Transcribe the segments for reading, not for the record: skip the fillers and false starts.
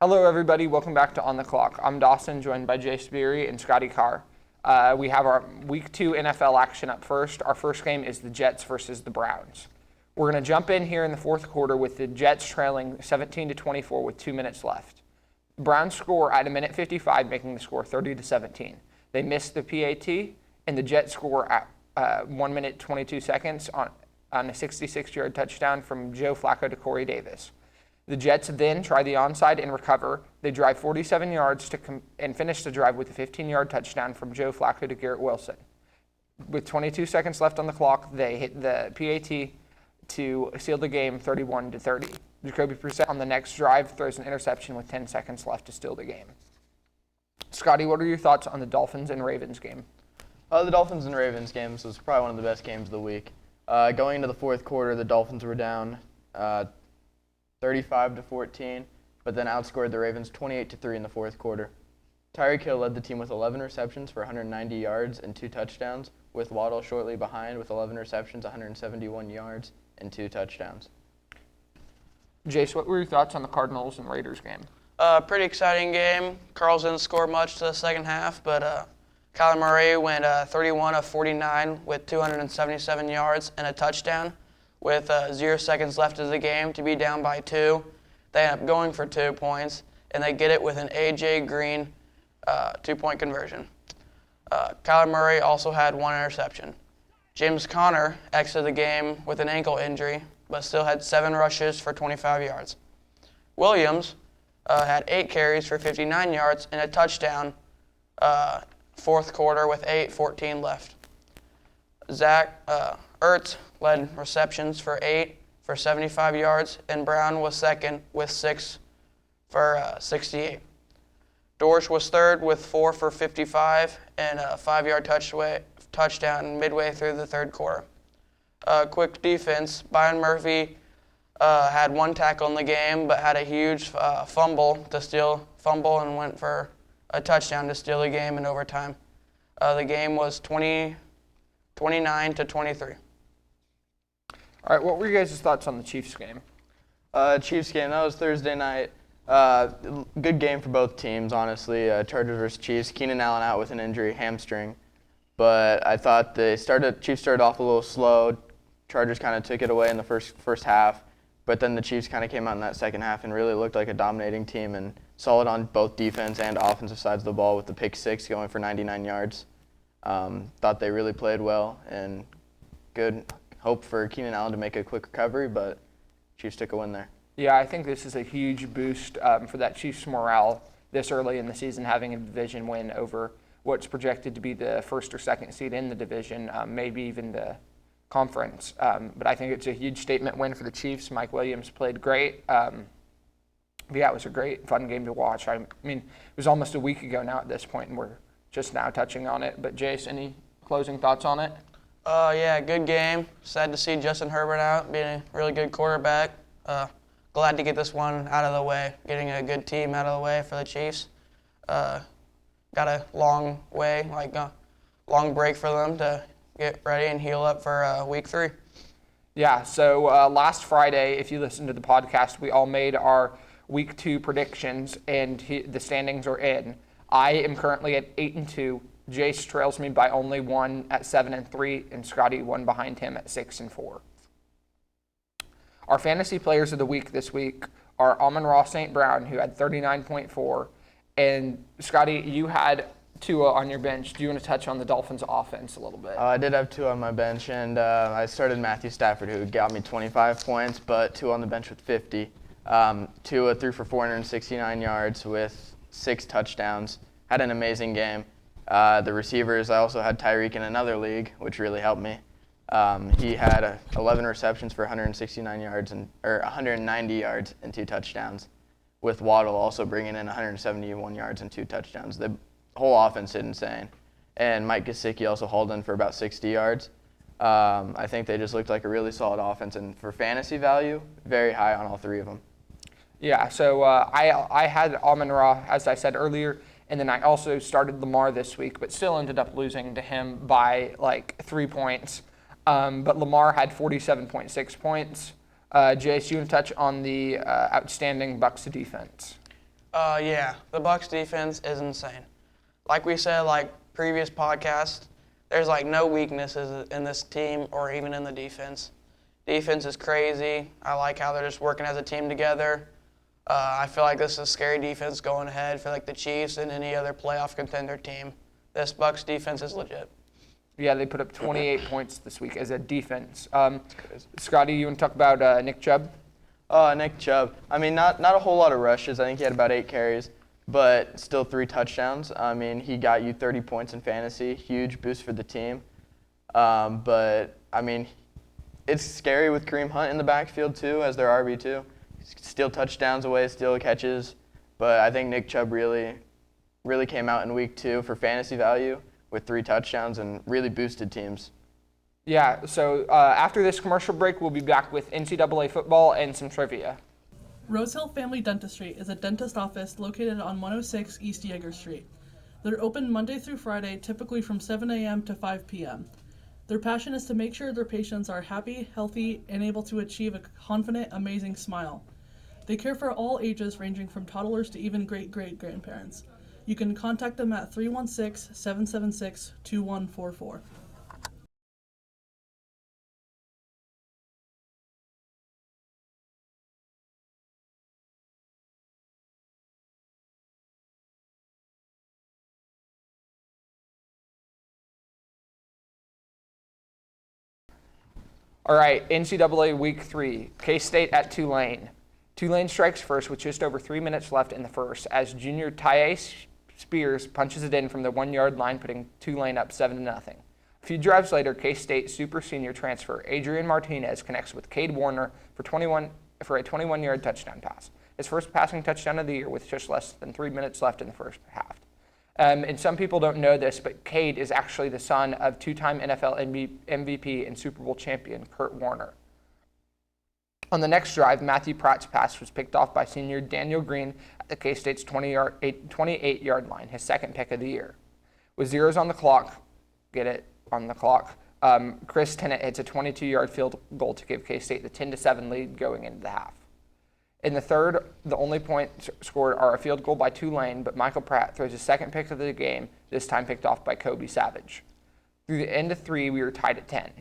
Hello, everybody. Welcome back to On the Clock. I'm Dawson, joined by Jace, Beery, and Scotty, Carr. We have our Week 2 NFL action up first. Our first game is the Jets versus the Browns. We're going to jump in here in the fourth quarter with the Jets trailing 17-24 with 2 minutes left. The Browns score at a minute 55, making the score 30-17. They miss the PAT, and the Jets score at 1 minute 22 seconds on a 66-yard touchdown from Joe Flacco to Corey Davis. The Jets then try the onside and recover. They drive 47 yards and finish the drive with a 15-yard touchdown from Joe Flacco to Garrett Wilson. With 22 seconds left on the clock, they hit the PAT to seal the game 31-30. Jacoby Brissett on the next drive throws an interception with 10 seconds left to seal the game. Scotty, what are your thoughts on the Dolphins and Ravens game? The Dolphins and Ravens games was probably one of the best games of the week. Going into the fourth quarter, the Dolphins were down 35-14, but then outscored the Ravens 28-3 in the fourth quarter. Tyreek Hill led the team with 11 receptions for 190 yards and 2 touchdowns, with Waddle shortly behind with 11 receptions, 171 yards, and 2 touchdowns. Jace, what were your thoughts on the Cardinals and Raiders game? Pretty exciting game. Carl's didn't score much to the second half, but Kyler Murray went 31 of 49 with 277 yards and a touchdown with 0 seconds left of the game to be down by 2. They end up going for 2 points, and they get it with an A.J. Green 2-point conversion. Kyler Murray also had 1 interception. James Conner exited the game with an ankle injury, but still had 7 rushes for 25 yards. Williams had 8 carries for 59 yards and a touchdown fourth quarter with 8:14 left. Zach Ertz led receptions for 8 for 75 yards, and Brown was second with 6 for 68. Dorsch was third with 4 for 55 and a 5-yard touchdown midway through the third quarter. Quick defense, Byron Murphy had 1 tackle in the game, but had a huge fumble and went for a touchdown to steal the game in overtime. The game was 29-23. All right, what were your guys' thoughts on the Chiefs game? Chiefs game, that was Thursday night. Good game for both teams, honestly. Chargers versus Chiefs. Keenan Allen out with an injury, hamstring. But I thought Chiefs started off a little slow. Chargers kind of took it away in the first half. But then the Chiefs kind of came out in that second half and really looked like a dominating team and solid on both defense and offensive sides of the ball with the pick 6 going for 99 yards. Thought they really played well and good hope for Keenan Allen to make a quick recovery, but Chiefs took a win there. Yeah, I think this is a huge boost for that Chiefs morale this early in the season, having a division win over what's projected to be the first or second seed in the division, maybe even the conference. But I think it's a huge statement win for the Chiefs. Mike Williams played great. Yeah, it was a great, fun game to watch. I mean, it was almost a week ago now at this point, and we're just now touching on it. But Jace, any closing thoughts on it? Yeah, good game. Sad to see Justin Herbert out, being a really good quarterback. Glad to get this one out of the way, getting a good team out of the way for the Chiefs. Got a long way, long break for them to get ready and heal up for week 3. Yeah, so last Friday, if you listened to the podcast, we all made our week 2 predictions, and the standings are in. I am currently at 8-2. Jace trails me by only 1 at 7-3, and Scotty 1 behind him at 6-4. Our fantasy players of the week this week are Amon-Ra St. Brown, who had 39.4, and Scotty, you had Tua on your bench. Do you want to touch on the Dolphins' offense a little bit? I did have 2 on my bench, and I started Matthew Stafford, who got me 25 points, but 2 on the bench with 50. Tua threw for 469 yards with 6 touchdowns. Had an amazing game. The receivers, I also had Tyreek in another league, which really helped me. He had 11 receptions for 190 yards and 2 touchdowns, with Waddle also bringing in 171 yards and 2 touchdowns. The whole offense did insane. And Mike Gesicki also hauled in for about 60 yards. I think they just looked like a really solid offense, and for fantasy value, very high on all 3 of them. Yeah, so I had Amon-Ra, as I said earlier, and then I also started Lamar this week, but still ended up losing to him by 3 points. But Lamar had 47.6 points. Jace, you want to touch on the outstanding Bucs defense? Yeah, the Bucks defense is insane. Like we said, like previous podcast, there's like no weaknesses in this team or even in the defense. Defense is crazy. I like how they're just working as a team together. I feel like this is a scary defense going ahead for like the Chiefs and any other playoff contender team. This Bucks defense is legit. Yeah, they put up 28 points this week as a defense. Scotty, you want to talk about Nick Chubb? Nick Chubb. I mean, not a whole lot of rushes. I think he had about 8 carries, but still 3 touchdowns. I mean, he got you 30 points in fantasy. Huge boost for the team. But, I mean, it's scary with Kareem Hunt in the backfield, too, as their RB2. Steal touchdowns away, steal catches. But I think Nick Chubb really came out in week 2 for fantasy value with 3 touchdowns and really boosted teams. Yeah, so after this commercial break, we'll be back with NCAA football and some trivia. Rosehill Family Dentistry is a dentist office located on 106 East Yeager Street. They're open Monday through Friday, typically from 7 a.m. to 5 p.m. Their passion is to make sure their patients are happy, healthy, and able to achieve a confident, amazing smile. They care for all ages, ranging from toddlers to even great-great-grandparents. You can contact them at 316-776-2144. All right, NCAA Week 3, K-State at Tulane. Tulane strikes first with just over 3 minutes left in the first as junior Jace Spears punches it in from the 1-yard line, putting Tulane up 7-0. A few drives later, K-State super senior transfer Adrian Martinez connects with Cade Warner for a 21-yard touchdown pass. His first passing touchdown of the year with just less than 3 minutes left in the first half. And some people don't know this, but Cade is actually the son of 2-time NFL MVP and Super Bowl champion Kurt Warner. On the next drive, Matthew Pratt's pass was picked off by senior Daniel Green at the K-State's 28-yard line, his second pick of the year. With zeros on the clock, Chris Tennant hits a 22-yard field goal to give K-State the 10-7 lead going into the half. In the third, the only points scored are a field goal by Tulane, but Michael Pratt throws his second pick of the game, this time picked off by Kobe Savage. Through the end of 3, we were tied at 10.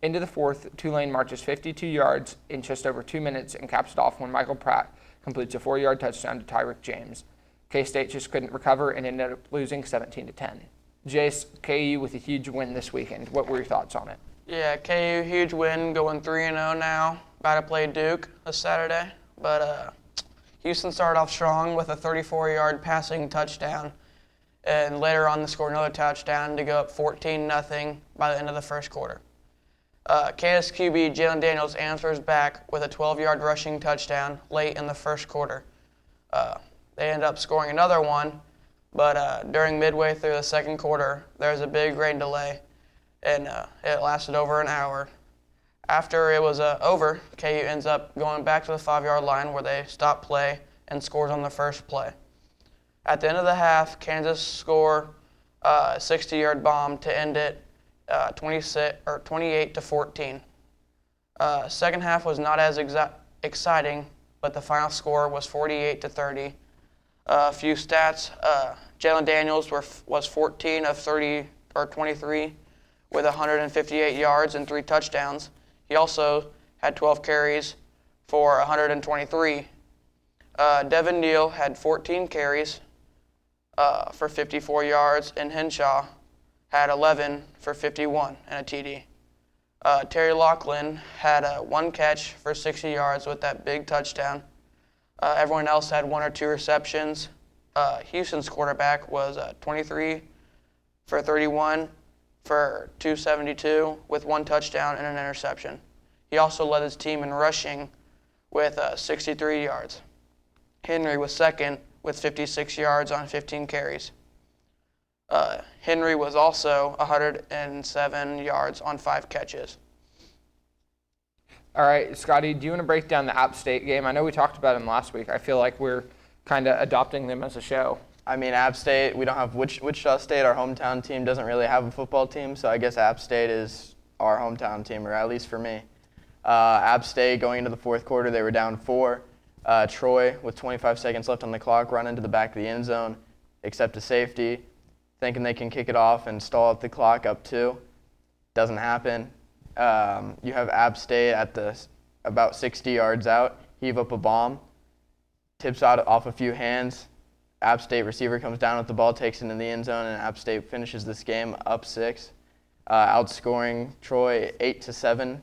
Into the fourth, Tulane marches 52 yards in just over 2 minutes and caps it off when Michael Pratt completes a 4-yard touchdown to Tyrick James. K-State just couldn't recover and ended up losing 17-10. Jace, KU with a huge win this weekend. What were your thoughts on it? Yeah, KU, huge win, going 3-0 now. About to play Duke this Saturday. But Houston started off strong with a 34-yard passing touchdown. And later on, they scored another touchdown to go up 14-0 by the end of the first quarter. Kansas QB Jalen Daniels answers back with a 12-yard rushing touchdown late in the first quarter. They end up scoring another one, but during midway through the second quarter, there was a big rain delay, and it lasted over an hour. After it was over, KU ends up going back to the 5-yard line where they stop play and scores on the first play. At the end of the half, Kansas score a 60-yard bomb to end it 28-14. Second half was not as exciting, but the final score was 48-30. A few stats: Jalen Daniels was 14 of 23 with 158 yards and 3 touchdowns. He also had 12 carries for 123. Devin Neal had 14 carries for 54 yards, and Henshaw had 11 for 51 and a TD. Terry Laughlin had 1 catch for 60 yards with that big touchdown. Everyone else had 1 or 2 receptions. Houston's quarterback was 23 for 31 for 272 with 1 touchdown and an interception. He also led his team in rushing with 63 yards. Henry was second with 56 yards on 15 carries. Henry was also 107 yards on 5 catches. All right, Scotty, do you want to break down the App State game? I know we talked about them last week. I feel like we're kind of adopting them as a show. I mean, App State, we don't have Wichita State, our hometown team, doesn't really have a football team, so I guess App State is our hometown team, or at least for me. App State, going into the fourth quarter, they were down 4. Troy, with 25 seconds left on the clock, run into the back of the end zone, accept a safety, thinking they can kick it off and stall out the clock up 2. Doesn't happen. You have App State at about 60 yards out, heave up a bomb, tips out off a few hands. App State receiver comes down with the ball, takes it in the end zone, and App State finishes this game up 6, outscoring Troy 8-7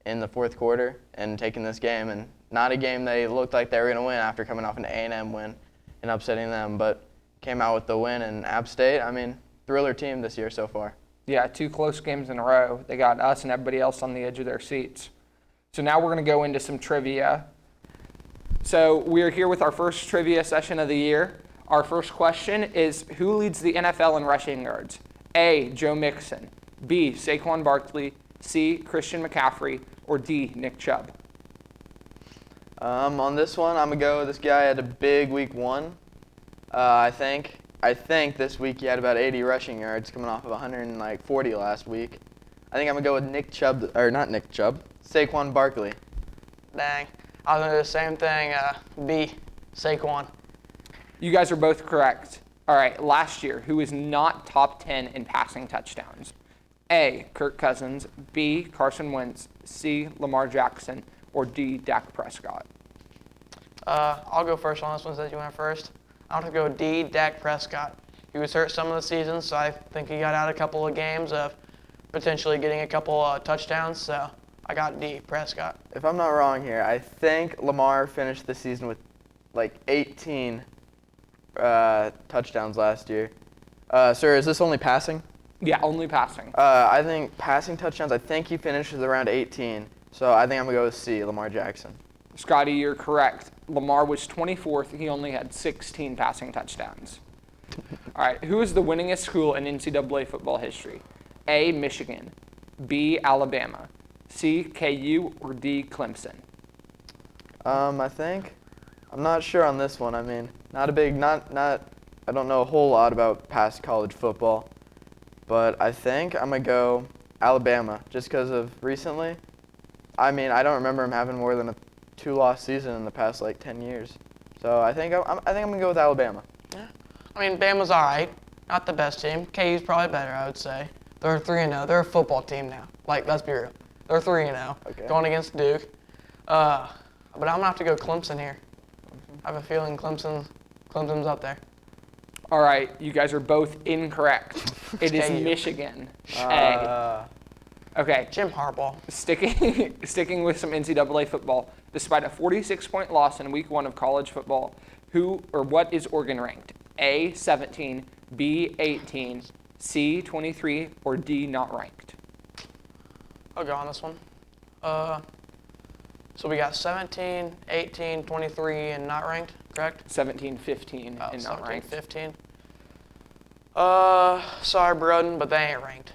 in the fourth quarter and taking this game. And not a game they looked like they were going to win after coming off an A&M win and upsetting them, but came out with the win. And App State, thriller team this year so far. Yeah, 2 close games in a row. They got us and everybody else on the edge of their seats. So now we're going to go into some trivia. So we're here with our first trivia session of the year. Our first question is, who leads the NFL in rushing yards? A, Joe Mixon, B, Saquon Barkley, C, Christian McCaffrey, or D, Nick Chubb? On this one, I'm going to go, this guy had a big week 1. I think this week he had about 80 rushing yards coming off of 140 last week. I think I'm going to go with Saquon Barkley. Dang. I was going to do the same thing. B, Saquon. You guys are both correct. All right, last year, who is not top 10 in passing touchdowns? A, Kirk Cousins, B, Carson Wentz, C, Lamar Jackson, or D, Dak Prescott? I'll go first on this one since you went first. I'm going to go D, Dak Prescott. He was hurt some of the season, so I think he got out a couple of games of potentially getting a couple touchdowns, so I got D, Prescott. If I'm not wrong here, I think Lamar finished the season with like 18 touchdowns last year. Sir, is this only passing? Yeah, only passing. I think passing touchdowns, I think he finishes around 18. So I think I'm going to go with C, Lamar Jackson. Scotty, you're correct. Lamar was 24th. He only had 16 passing touchdowns. All right, who is the winningest school in NCAA football history? A, Michigan, B, Alabama, C, KU, or D, Clemson? I'm not sure on this one. I don't know a whole lot about past college football, but I think I'm going to go Alabama just because of recently. I don't remember him having more than a 2-loss season in the past 10 years. So I think I'm going to go with Alabama. Yeah. Bama's all right. Not the best team. KU's probably better, I would say. They're 3-0. They're a football team now. Let's be real. They're 3-0. Okay. Going against Duke. But I'm going to have to go Clemson here. I have a feeling Clemson's up there. All right, you guys are both incorrect. It is KU. Michigan. A. Okay. Jim Harbaugh. Sticking with some NCAA football, despite a 46-point loss in week 1 of college football, what is Oregon ranked? A, 17, B, 18, C, 23, or D, not ranked? I'll go on this one. So we got 17, 18, 23, and not ranked, correct? 17, 15, and not 17, ranked. 15. Sorry, Broden, but they ain't ranked.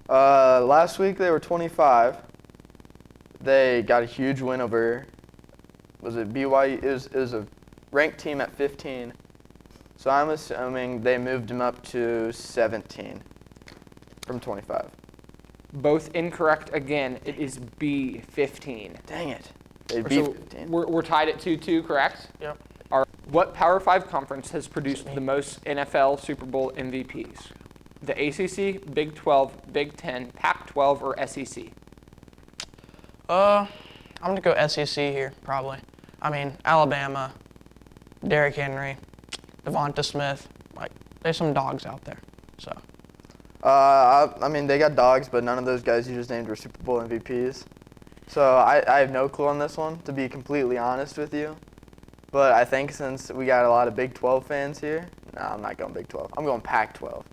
Last week they were 25. They got a huge win over, was it BYU? It was a ranked team at 15. So I'm assuming they moved him up to 17 from 25. Both incorrect again. It is B, 15. Dang it. They beat So 15. we're tied at 2-2, correct? Yep. All right. What Power 5 conference has produced the most NFL Super Bowl MVPs? The ACC, Big 12, Big 10, Pac-12, or SEC? I'm going to go SEC here, probably. Alabama, Derrick Henry, Devonta Smith. There's some dogs out there. So. They got dogs, but none of those guys you just named were Super Bowl MVPs. So I have no clue on this one, to be completely honest with you. But I think since we got a lot of Big 12 fans here, no, I'm not going Big 12. I'm going Pac-12.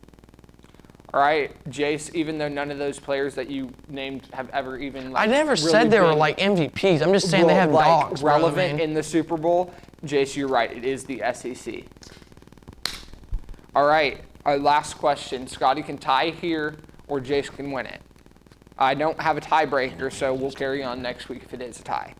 All right, Jace, even though none of those players that you named have ever even I never really said they were been MVPs. I'm just saying they have dogs. relevant in the Super Bowl, Jace, you're right. It is the SEC. All right, our last question. Scotty can tie here, or Jace can win it. I don't have a tiebreaker, so we'll carry on next week if it is a tie.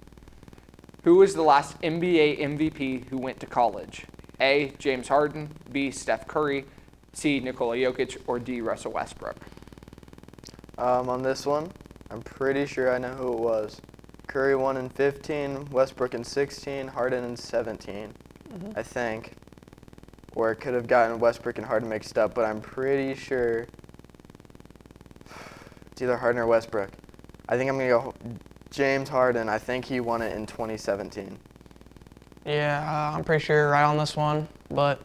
Who was the last NBA MVP who went to college? A, James Harden, B, Steph Curry, C, Nikola Jokic, or D, Russell Westbrook? On this one, I'm pretty sure I know who it was. Curry won in 15, Westbrook in 16, Harden in 17, I think. Or it could have gotten Westbrook and Harden mixed up, but I'm pretty sure it's either Harden or Westbrook. I think I'm going to go James Harden. I think he won it in 2017. Yeah, I'm pretty sure you're right on this one. But,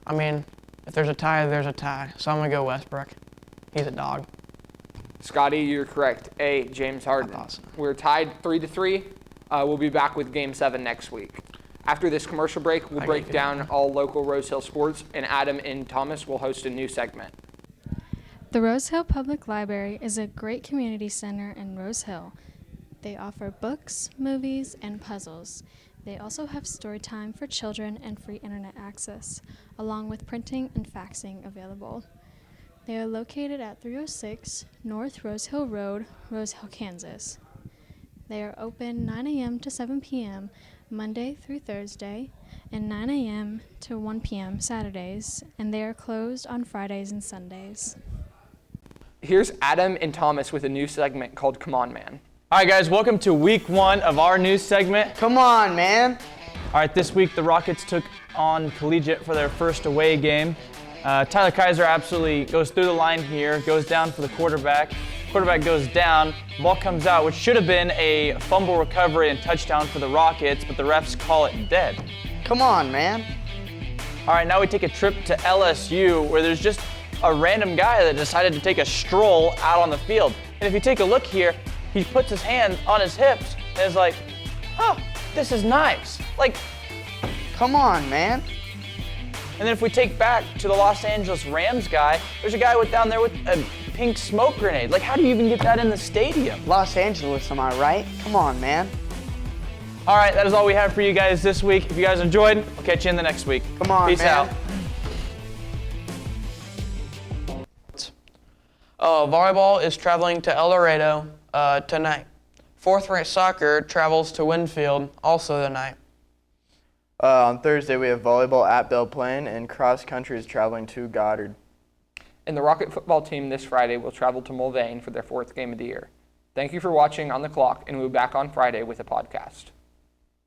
I mean, if there's a tie, there's a tie. So I'm going to go Westbrook. He's a dog. Scotty, you're correct. A, James Harden. Awesome. We're tied 3-3. We'll be back with Game 7 next week. After this commercial break, we'll break down all local Rose Hill sports, and Adam and Thomas will host a new segment. The Rose Hill Public Library is a great community center in Rose Hill. They offer books, movies, and puzzles. They also have story time for children and free internet access, along with printing and faxing available. They are located at 306 North Rose Hill Road, Rose Hill, Kansas. They are open 9 a.m. to 7 p.m. Monday through Thursday, and 9 a.m. to 1 p.m. Saturdays, and they are closed on Fridays and Sundays. Here's Adam and Thomas with a new segment called Come On Man. All right, guys, welcome to week 1 of our news segment. Come on, man. All right, this week the Rockets took on Collegiate for their first away game. Tyler Kaiser absolutely goes through the line here, goes down for the quarterback. Quarterback goes down, ball comes out, which should have been a fumble recovery and touchdown for the Rockets, but the refs call it dead. Come on, man. All right, now we take a trip to LSU, where there's just a random guy that decided to take a stroll out on the field. And if you take a look here, he puts his hand on his hips and is like, oh, this is nice. Like, Come on, man. and then if we take back to the Los Angeles Rams guy, there's a guy down there with a pink smoke grenade. Like, how do you even get that in the stadium? Los Angeles, am I right? Come on, man. All right, that is all we have for you guys this week. If you guys enjoyed, we'll catch you in the next week. Come on, Peace man. out. Volleyball is traveling to El Dorado tonight. Fourth-ranked soccer travels to Winfield also tonight. On Thursday, we have volleyball at Belle Plaine, and cross country is traveling to Goddard. And the Rocket football team this Friday will travel to Mulvane for their 4th game of the year. Thank you for watching On the Clock, and we'll be back on Friday with a podcast.